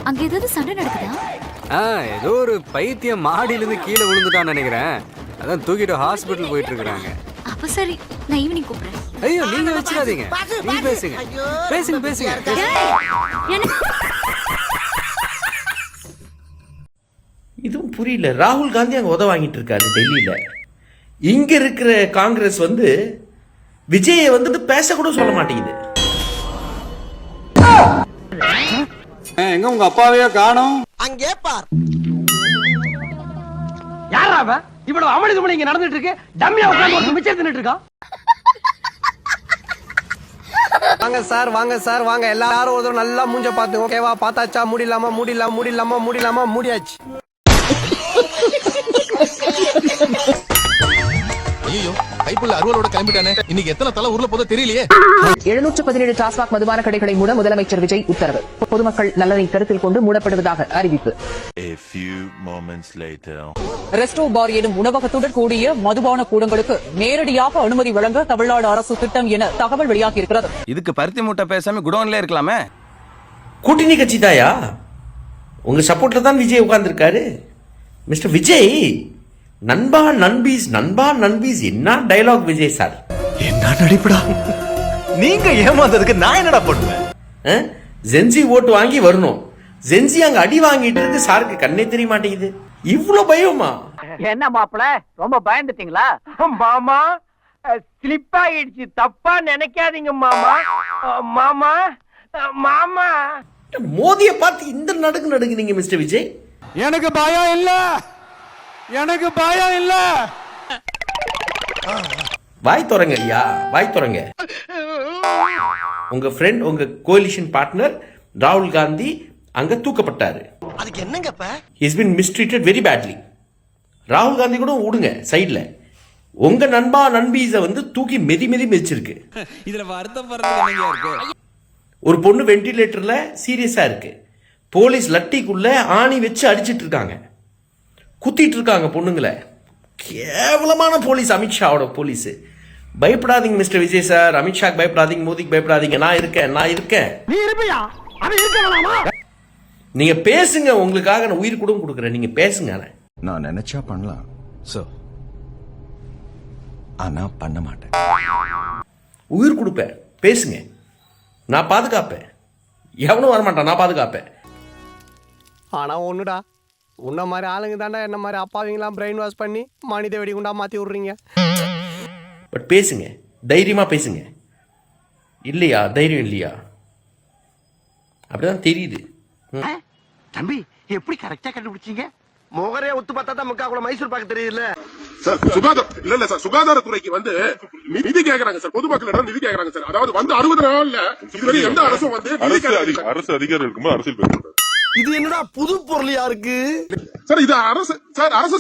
அங்க ஏதாவது சண்டை நடக்குதா? ஏதோ ஒரு பைத்தியம் மாடியில இருந்து கீழே விழுந்துட்டான்னு நினைக்கிறேன். அதான் தூக்கிட்டு ஹாஸ்பிட்டல் போயிட்டு இருக்காங்க. அப்ப சரி, நான் ஈவினிங் கூப்பிடுறேன். ஐயோ நீங்க வச்சிடாதீங்க, நீங்க பேசுங்க பேசுங்க பேசுங்க. இதுவும் புரியல. ராகுல் காந்தி அங்கே உத வாங்கிட்டு இருக்காரு டெல்லியில. இங்க இருக்கிற காங்கிரஸ் வந்து விஜயை வந்து பேசக்கூட சொல்ல மாட்டேங்குது. எங்க உங்க அப்பாவையோ காணோம்? அங்கே பார். யாரா அவன்? இவ்வளவு அமளிதுமணி இங்க நடந்துட்டு இருக்கு. டம்மியா உட்கார்ந்து ஒரு மிச்சம் தின்னுட்டு இருக்கான். வாங்க சார், வாங்க சார், வாங்க. எல்லாரும் ஒரு நல்லா மூஞ்ச பாத்து. ஓகேவா? பாத்தாச்சா? முடியலாமா? முடியாச்சு. ஐயோ, கைப்புள்ள அறுவலோட கிளம்பிட்டானே. இன்னைக்கு எத்தனை தலை ஊர்ல போதோ தெரியலையே. 717 டாஸ்மாக் மதுபான கடைகளை மூட முதலமைச்சர் விஜய் உத்தரவு. பொதுமக்கள் நலனை கருத்தில் கொண்டு மூடப்படுவதாக அறிவிப்பு. ரெஸ்டோ பார் எனும் உணவகத்துடன் கூடிய மதுபான கூடங்களுக்கு நேரடியாக அனுமதி வழங்க தமிழ்நாடு அரசு திட்டம் என தகவல் வெளியாகியிருக்கிறது. இதுக்கு பருத்தி மூட்டை பேசாம குடோன்ல இருக்கலாமே. கூட்டணி கட்சி தாயா? உங்க சப்போர்ட்ல தான் விஜய் உட்கார்ந்துருக்காரு. மிஸ்டர் விஜய், நண்பா நண்பீஸ் என்ன டயலாக் விஜய் சார்? என்ன நடிப்புடா? நீங்க ஏமாந்ததுக்கு நான் என்னடா பண்ணுவேன்? ஜென்சி ஓட்டு வாங்கி வரணும். ஜென்சி அங்க அடி வாங்கிட்டு இருக்கு. சாருக்கு கண்ணே தெரிய மாட்டேங்குது. இவ்வளவு பயமா? என்ன மாப்பிள, ரொம்ப பயந்துட்டீங்களா? மாமா ஸ்லிப் ஆயிடுச்சு. தப்பா நினைக்காதீங்க மாமா. மாமா மாமா மோதிய பார்த்து இந்த நடுங்குனீங்க மிஸ்டர் விஜய். எனக்கு பயம் இல்ல. வாய் தொடங்க ஐயா, வாய் தொடங்க. உங்க ஃப்ரெண்ட், உங்க கோலிஷன் பார்ட்னர் ராகுல் காந்தி அங்க தூக்கப்பட்டாரு. அதுக்கு என்னங்கப்ப? He's been mistreated very badly. ராகுல் காந்தி கூட விடுங்க சைடுல. உங்க நண்பீஸ வந்து தூக்கி மிதிச்சிருக்கு. இதுல வருத்தப்படுறது இருக்கு. ஒரு பொண்ணு வென்டிலேட்டர்ல சீரியஸா இருக்கு. போலீஸ் லட்டிக்குள்ள ஆணி வச்சு அடிச்சிட்டு இருக்காங்க, குத்திட்டு இருக்காங்க பொண்ணுங்களை. கேவலமான போலீஸ், அமித்ஷாவோட போலீஸ். பயப்படாதீங்க மிஸ்டர் விஜய் சார். அமித்ஷா பயப்படாதீங்க, மோதிக்கு பயப்படாதீங்க. நான் இருக்கேன். நீ இருப்பியா? அவன் இருக்க வேணாமா? நீங்க பேசுங்க, உங்களுக்காக நான் உயிர் கூட கொடுக்குறேன். நீங்க பேசுங்க. நான் நினைச்சா பண்ணலாம் சார், ஆனா பண்ண மாட்டேன். உயிர் கொடுப்பேன், பேசுங்க. நான் பாதுகாப்பேன். எவனும் வரமாட்டான், நான் பாதுகாப்பேன். ஆனா ஒண்ணுடா, உன்ன மாதிரி ஆளுங்க தாண்டா என்ன மாதிரி அப்பாவிங்களாம் பிரெயின் வாஷ் பண்ணி மனித வெடிகுண்டா மாத்தி விடுறீங்க. பட் பேசுங்க, தைரியமா பேசுங்க. இல்லையா? தைரியம் இல்லையா? அப்படிதான் தெரியுது. தம்பி, எப்படி கரெக்டா கண்டுபிடிச்சீங்க? மோகரே ஒத்து பார்த்தா தான் முக்காக்குள்ள மைசூர் பாக்க தெரியுதுல்ல சார். சுகாதாரத்துறைக்கு வந்து நிதி கேக்குறாங்க சார். பொதுமக்களிடம் நிதி கேக்குறாங்க சார். அதாவது வந்து 60 நாள்ல இதுவரை எந்த அரசும் வந்து அரசு அதிகாரி இருக்கும்போது அரசியல் பேசுறாங்க. இது என்னடா புது பொருளியா இருக்கு சார்? இது அரசு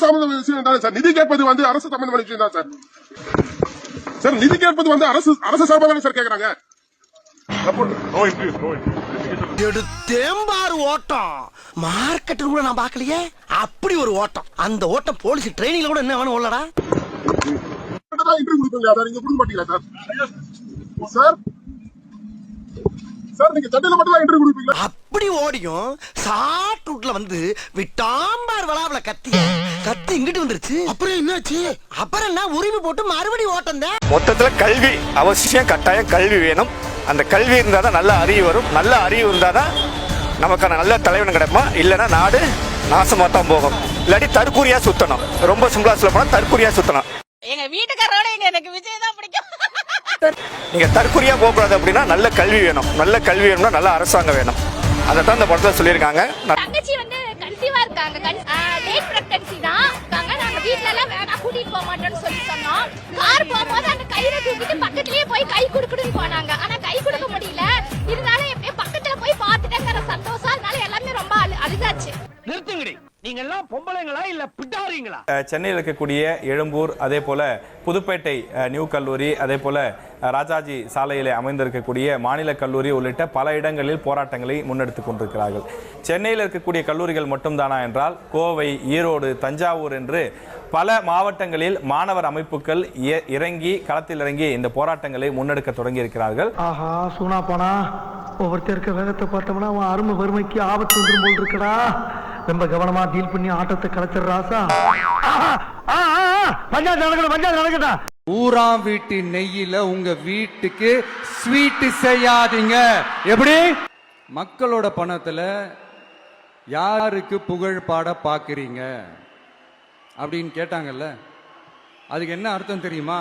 சம்பந்தமான விஷயம் தானே சார். நிதி கேட்பது வந்து அரசு சம்பந்தமான விஷயம் தான் சார். சார் நிதி கேட்பது வந்து அரசு சார்பாக சார் கேக்குறாங்க. தேம்பாறு ஓட்டம் மார்க்கெட் கூட நான் பாக்கலையே. அப்படி ஒரு ஓட்டம். அந்த ஓட்டம் போலீஸ் ட்ரைனிங்ல கூட என்ன வேணும் உள்ளடா. இன்டர்வியூ கொடுப்பீங்களா? நீங்க கொடுக்க மாட்டீங்களா சார்? சார் சார் நீங்க சட்டையில மட்டும் தான் இன்டர்வியூ கொடுப்பீங்களா? அப்படி ஓடியும் ஷார்ட் ரூட்ல வந்து விட்டாம்பார் வளாவல கத்தி இங்கிட்டு வந்துருச்சு. அப்புறம் என்னாச்சு? அப்புறம் என்ன, உரிமை போட்டு மறுபடியும் ஓட்டம் தான். மொத்தத்துல கல்வி அவசியம், கட்டாயம் கல்வி வேணும். அந்த கல்வி இருந்தா தான் நல்ல அறிவு வரும். நல்ல அறிவு இருந்தா தான் நமக்கான நல்ல தலைவன் கிடைப்பான். இல்லைன்னா நாடு நாசமா தான் போகும். இல்லாட்டி தற்கூரியா சுத்தணும். ரொம்ப சிம்பிளா சொல்ல போனா தற்கூரியா சுத்தணும். எங்க வீட்டுக்காரோட எனக்கு விஜய் தான் பிடிக்கும். நீங்க தற்கூரியா போகக்கூடாது அப்படின்னா நல்ல கல்வி வேணும். நல்ல கல்வி வேணும்னா நல்ல அரசாங்கம் வேணும். அதை தான் இந்த படத்துல சொல்லியிருக்காங்க. தங்கச்சி வந்து கன்சீவா இருக்காங்க. டேட் பிரெக்னன்சி தான் இருக்காங்க. நாங்க வீட்ல எல்லாம் வேணா கூட்டிட்டு போக மாட்டோம்னு சொல்லி சொன்னோம். கார் போகும்போது அந்த கயிறை தூக்கிட்டு பக்கத்துலயே போய் கை குடுக்குடுன்னு போனாங்க. ஆனா கை கொடுக்க முடியல. இருந்தாலும் எப்படியே பக்கத்துல போய் பார்த்துட்டேங்கிற சந்தோஷம். அதனால எல்லாமே ரொம்ப அழுதாச்சு. நிறுத்துங்கடி. நீங்க எல்லாம் பொம்பளைங்களா இல்ல பிட்டாரீங்களா? சென்னையில் இருக்கக்கூடிய எழும்பூர், அதே போல புதுப்பேட்டை நியூ கல்லூரி, அதே போல ராஜாஜி சாலையிலே அமைந்திருக்கக்கூடிய மாநில கல்லூரி உள்ளிட்ட பல இடங்களில் போராட்டங்களை முன்னெடுத்துக் கொண்டிருக்கிறார்கள். சென்னையில் இருக்கக்கூடிய கல்லூரிகள் மட்டும்தானா என்றால் கோவை, ஈரோடு, தஞ்சாவூர் என்று பல மாவட்டங்களில் மாணவர் அமைப்புகள் களத்தில் இறங்கி இந்த போராட்டங்களை முன்னெடுக்க தொடங்கி இருக்கிறார்கள். ஆஹா, சூனா போனா ஒவ்வொருத்தர் இருக்க வேகத்தை பார்த்தோம்னா அவன் அருமை வறுமைக்கு ஆபத்து வந்துடும் போல் இருக்கடா. ரொம்ப கவனமா டீல் பண்ணி ஆட்டத்தை கலைச்சிடுறாசா. பஞ்சாயத்து நடக்கணும், பஞ்சாயத்து நடக்கட்டும். ஊராம் வீட்டு நெய்யில உங்க வீட்டுக்கு ஸ்வீட் செய்யாதீங்க. எப்படி? மக்களோட பணத்துல யாருக்கு புகழ் பாட பாக்குறீங்க அப்படின்னு கேட்டாங்கல்ல, அதுக்கு என்ன அர்த்தம் தெரியுமா?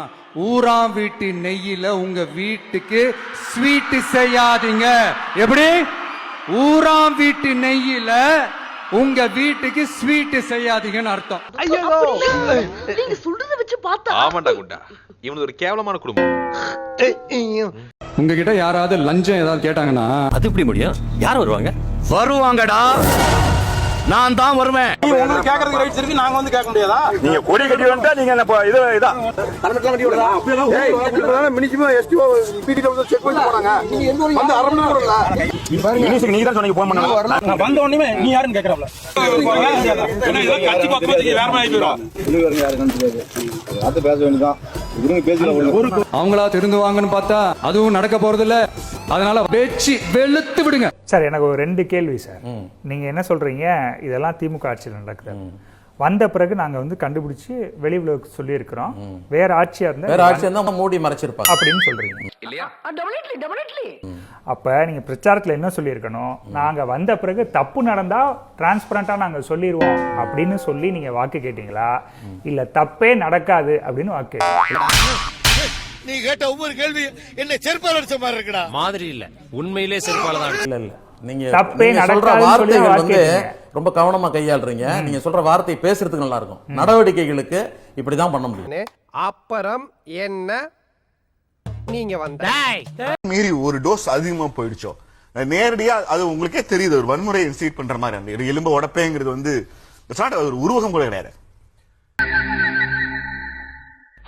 ஊராம் வீட்டு நெய்யில உங்க வீட்டுக்கு ஸ்வீட் செய்யாதீங்க. எப்படி? ஊராம் வீட்டு நெய்யில உங்க வீட்டுக்கு ஸ்வீட் செய்யாதீங்கன்னு அர்த்தம். நீங்க சொல்றத வச்சு பார்த்தா ஆமாண்டா குண்டா, இவனுக்கு ஒரு கேவலமான குடும்பம். உங்ககிட்ட யாராவது லஞ்சம் ஏதாவது கேட்டாங்கன்னா அது எப்படி முடியும்? யார் வருவாங்க? வருவாங்கடா, நான் தான் வருவேன். உங்களுக்கு கேக்குறதுக்கு ரைட்ஸ் இருக்கு, நாங்க வந்து கேட்க முடியாதா? நீங்க கொடி கட்டி வந்தா நீங்க இதா மினிமம் எஸ்டிஓ பிடிஓ செக் பண்ணி போறாங்க. வந்து அரை மணி நேரம் இல்ல நீங்க தான் சொன்னீங்க போன் பண்ணாங்க. நான் வந்த உடனே நீ யாருன்னு கேக்குறாப்ல. கட்சி பக்கத்துக்கு வேற மாதிரி போயிடும். அவங்களா திருந்துவாங்கன்னு பார்த்தா அதுவும் நடக்க போறது இல்ல. அதனால பேச்சு வெளுத்து விடுங்க. சார் எனக்கு ஒரு 2 கேள்வி சார். நீங்க என்ன சொல்றீங்க, இதெல்லாம் திமுக ஆட்சியில் நடக்குது. வந்த பிறகு நாங்க வந்து கண்டுபிடிச்சு வெளி உலக சொல்லி இருக்கிறோம். வேற ஆட்சியா இருந்தா மூடி மறைச்சிருப்பாங்க அப்படின்னு சொல்றீங்க இல்லையா? அப்ப நீங்க பிரச்சாரத்துல என்ன சொல்லி இருக்கணும், நாங்க வந்த பிறகு தப்பு நடந்தா டிரான்ஸ்பரண்டா நாங்க சொல்லிடுவோம் அப்படின்னு சொல்லி நீங்க வாக்கு கேட்டீங்களா, இல்ல தப்பே நடக்காது அப்படின்னு வாக்கு கேட்டீங்களா? நீ கேட்ட ஒவ்வொரு கேள்வி என்ன செருப்பால் அடிச்ச மாதிரி இருக்குடா. மாதிரி இல்ல, உண்மையிலே செருப்பால தான். இல்ல இல்ல, நீங்க தப்பே நடக்காதுன்னு சொல்லி வாக்கு ரொம்ப கவனமா கையாளுறீங்க. நீங்க சொல்ற வார்த்தை பேசுறதுக்கு நல்லா இருக்கும், நடவடிக்கைகளுக்கு இப்படிதான் பண்ண முடியும். அப்புறம் என்ன நீங்க வந்த மீறி ஒரு டோஸ் அதிகமா போயிடுச்சோ, நேரடியா அது உங்களுக்கே தெரியுது, ஒரு வன்முறை இன்ஸ்டிட் பண்ற மாதிரி. அந்த எலும்பு உடப்பேங்கிறது வந்து ஒரு உருவகம் கூட கிடையாது.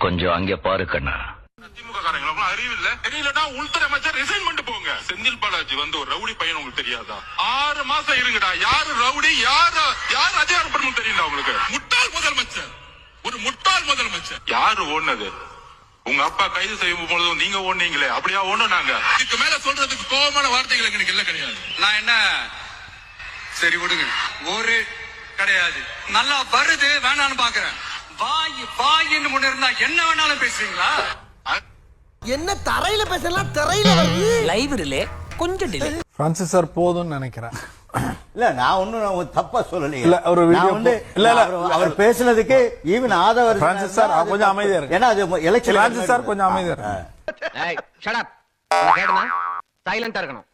கொஞ்சம் அங்க பாரு கண்ணா. திமுக காரங்களுக்கு அறிவு இல்ல, தெரியலன்னா உள்துறை அமைச்சர் ரிசைன் பண்ணிட்டு போங்க. செந்தில் பாலாஜி வந்து ஒரு ரவுடி பையன், உங்களுக்கு தெரியாதா? 6 மாசம் இருங்கடா. யாரு ரவுடி, யாரு அதிகாரப்படணும் தெரியல உங்களுக்கு. முட்டாள் முதலமைச்சர், ஒரு முட்டாள் முதலமைச்சர். யாரு ஓடுனது? உங்க அப்பா கைது செய்யும் பொழுது நீங்க ஓடுனீங்களே, அப்படியா ஓடணும்? நாங்க இதுக்கு மேல சொல்றதுக்கு கோபமான வார்த்தைகள் எனக்கு இல்ல கிடையாது. நான் என்ன சரி விடுங்க, ஒரு கிடையாது. நல்லா வருது வேணான்னு பாக்குறேன். வாயின்னு முன்ன இருந்தா என்ன வேணாலும் பேசுறீங்களா? என்ன தரையில பேசலாம், திரையில வருது. லைவ்ரிலே கொஞ்சம் டிலே. பிரான்சிஸ் சார் போதும்னு நினைக்கிறேன். இல்ல நான் ஒண்ணும் தப்பா சொல்லலையே. இல்ல ஒரு வீடியோ இல்ல அவர் பேசுனதுக்கு ஈவன் ஆதவர் பிரான்சிஸ் சார் கொஞ்சம் அமைதியா இருக்கு. ஏன்னா அது எலெக்ஷன். பிரான்சிஸ் சார் கொஞ்சம் அமைதியா இருக்கு. ஏய் ஷட் அப். கேடனா சைலண்டா இருக்கணும்.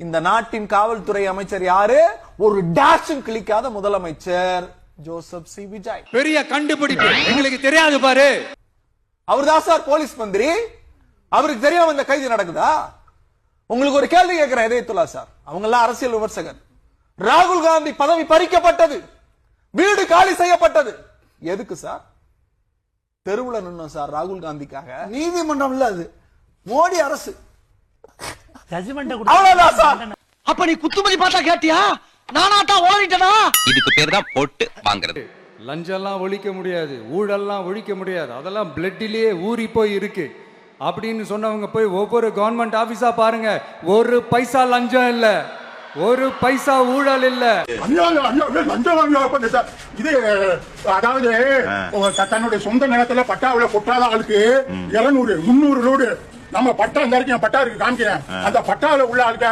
இந்த நாட்டின் காவல்துறை அமைச்சர் யாரு? ஒரு டேஷும் கிளிக்காத முதலமைச்சர் ஜோசப் சி விஜய். பெரிய கண்டுபிடிப்பு எங்களுக்கு தெரியாது பாரு. அவர்தான் சார் போலீஸ் மந்திரி. அவருக்கு தெரியாம இந்த கைது நடக்குதா? உங்களுக்கு ஒரு கேள்வி கேட்கிறேன் இதயத்துல்லா சார், அவங்க எல்லாம் அரசியல் விமர்சகர். ராகுல் காந்தி பதவி பறிக்கப்பட்டது, வீடு காலி செய்யப்பட்டது, எதுக்கு சார்? தெருவுல நின்னோம் சார் ராகுல் காந்திக்காக. நீதிமன்றம் இல்ல அது, மோடி அரசு அவ்வளவுதான் சார். அப்ப நீ குத்துமதி பார்த்தா கேட்டியா? நானாட்டா ஓடிட்டனா? இதுக்கு பேர் தான் போட்டு வாங்குறது. லஞ்சம்லாம் ஒழிக்க முடியாது, ஊழல்லாம் ஒழிக்க முடியாது, அதெல்லாம் பிளட்டிலேயே ஊறி போய் இருக்கு அப்படின்னு சொன்னவங்க போய் ஒவ்வொரு கவர்மெண்ட் ஆபீஸா பாருங்க. ஒரு பைசா லஞ்சம் இல்ல, ஒரு பைசா ஊழல் இல்ல. இது அதாவது தன்னுடைய சொந்த நிலத்துல பட்டாவுல கொட்டாத ஆளுக்கு 200 300 லோடு நம்ம பட்டா இந்த இருக்கு, பட்டா இருக்கு காமிக்கிறேன். அந்த பட்டாவில உள்ள ஆளுக்கு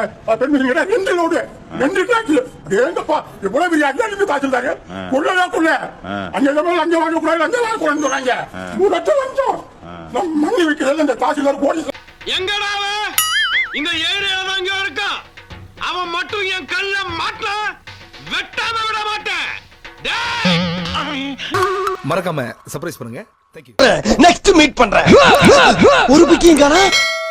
2 லோடு 2 டாக்ஸ். எங்கப்பா இவ்வளவு பெரிய அஞ்சு தாச்சுதாரு கொள்ளதான் கொள்ள. அங்க லஞ்சம் வாங்க கூடாது, லஞ்சம் வாங்க கூடாதுன்னு சொல்றாங்க. 3 லட்சம் லஞ்சம் மண்ணி வைக்கிறது இந்த தாசில்தார் போலீஸ். எங்கடா இந்த ஏரியால தான் இங்க இருக்கான். அவன் மட்டும் என் கல்ல மாட்டல, வெட்டாம விட மாட்டேன். மறக்காம சர்ப்ரைஸ் பண்ணுங்க. Thank you. நெக்ஸ்ட் மீட் பண்றேன். ஒரு பிக்கிங் காணா.